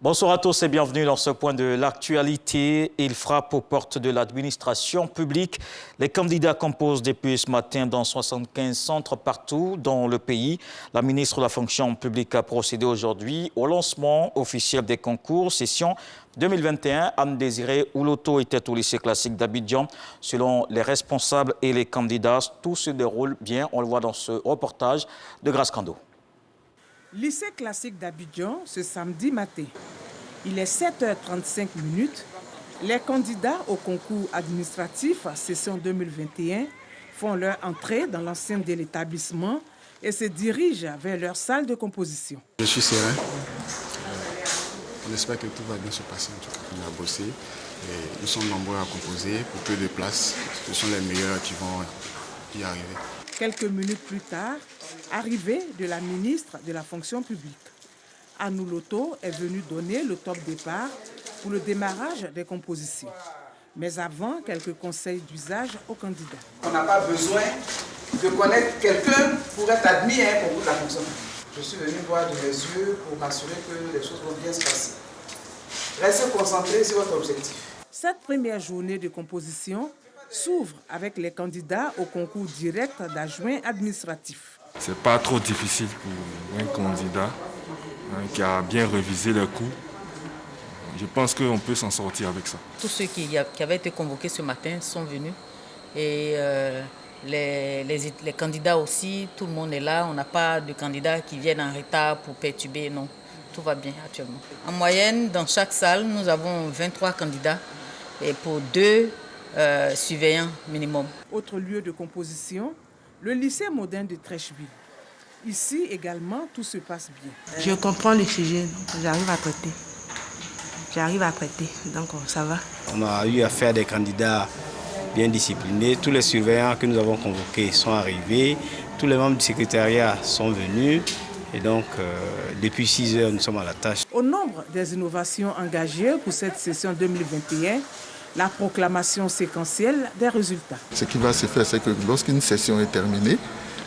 Bonsoir à tous et bienvenue dans ce point de l'actualité. Il frappe aux portes de l'administration publique. Les candidats composent depuis ce matin dans 75 centres partout dans le pays. La ministre de la fonction publique a procédé aujourd'hui au lancement officiel des concours session 2021. Anne-Désirée Ouloto était au lycée classique d'Abidjan. Selon les responsables et les candidats, tout se déroule bien. On le voit dans ce reportage de Grace Kando. Lycée classique d'Abidjan, ce samedi matin. Il est 7h35. Les candidats au concours administratif session 2021 font leur entrée dans l'enceinte de l'établissement et se dirigent vers leur salle de composition. Je suis serein. On espère que tout va bien se passer. En tout cas, on a bossé et nous sommes nombreux à composer pour peu de place. Ce sont les meilleurs qui vont y arriver. Quelques minutes plus tard, arrivée de la ministre de la fonction publique. Anne Ouloto est venue donner le top départ pour le démarrage des compositions. Mais avant, quelques conseils d'usage aux candidats. On n'a pas besoin de connaître quelqu'un pour être admis à un concours de la fonction publique. Je suis venu voir de mes yeux pour m'assurer que les choses vont bien se passer. Restez concentrés sur votre objectif. Cette première journée de composition s'ouvre avec les candidats au concours direct d'adjoint administratif. C'est pas trop difficile pour un candidat qui a bien révisé les cours. Je pense qu'on peut s'en sortir avec ça. Tous ceux qui avaient été convoqués ce matin sont venus et les candidats aussi, tout le monde est là. On n'a pas de candidats qui viennent en retard pour perturber, non. Tout va bien actuellement. En moyenne, dans chaque salle, nous avons 23 candidats et pour 2 surveillants minimum. Autre lieu de composition, le lycée moderne de Trècheville. Ici également, tout se passe bien. Je comprends le sujet, donc j'arrive à traiter. Donc ça va. On a eu affaire à des candidats bien disciplinés. Tous les surveillants que nous avons convoqués sont arrivés. Tous les membres du secrétariat sont venus. Et donc, depuis 6 heures, nous sommes à la tâche. Au nombre des innovations engagées pour cette session 2021, la proclamation séquentielle des résultats. Ce qui va se faire, c'est que lorsqu'une session est terminée,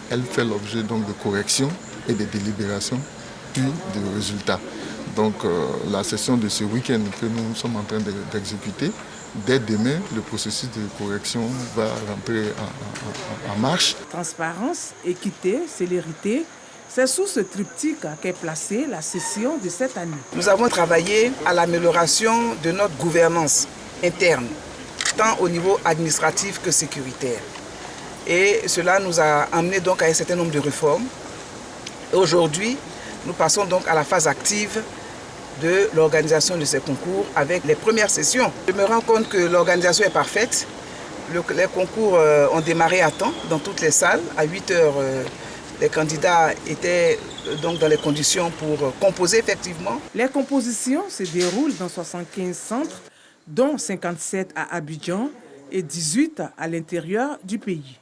elle fait l'objet donc de corrections et de délibérations, puis de résultats. Donc la session de ce week-end que nous sommes en train d'exécuter, dès demain, le processus de correction va rentrer en marche. Transparence, équité, célérité, c'est sous ce triptyque qu'est placée la session de cette année. Nous avons travaillé à l'amélioration de notre gouvernance interne, tant au niveau administratif que sécuritaire. Et cela nous a amené donc à un certain nombre de réformes. Aujourd'hui, nous passons donc à la phase active de l'organisation de ces concours avec les premières sessions. Je me rends compte que l'organisation est parfaite. Les concours ont démarré à temps dans toutes les salles. À 8 heures, les candidats étaient donc dans les conditions pour composer effectivement. Les compositions se déroulent dans 75 centres, dont 57 à Abidjan et 18 à l'intérieur du pays.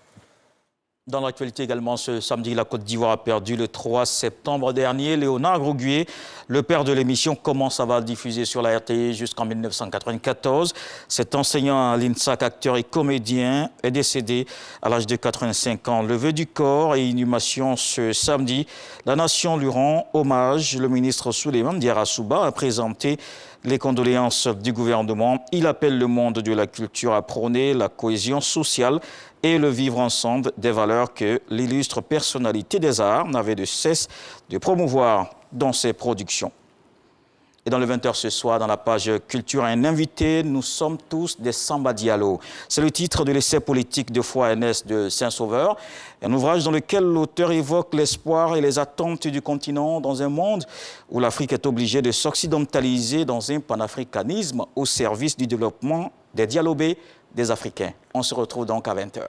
Dans l'actualité également, ce samedi, la Côte d'Ivoire a perdu le 3 septembre dernier. Léonard Groguier, le père de l'émission, commence à diffuser sur la RTI jusqu'en 1994. Cet enseignant à l'INSAC, acteur et comédien, est décédé à l'âge de 85 ans. Levée du corps et inhumation ce samedi. La nation lui rend hommage. Le ministre Souleymane Diarra Souba a présenté les condoléances du gouvernement. Il appelle le monde de la culture à prôner la cohésion sociale et le vivre ensemble, des valeurs que l'illustre personnalité des arts n'avait de cesse de promouvoir dans ses productions. Et dans le 20h ce soir, dans la page culture, un invité, nous sommes tous des Samba Diallo. C'est le titre de l'essai politique de foi Ernest de Saint-Sauveur, un ouvrage dans lequel l'auteur évoque l'espoir et les attentes du continent dans un monde où l'Afrique est obligée de s'occidentaliser dans un panafricanisme au service du développement des dialobés des Africains. On se retrouve donc à 20h.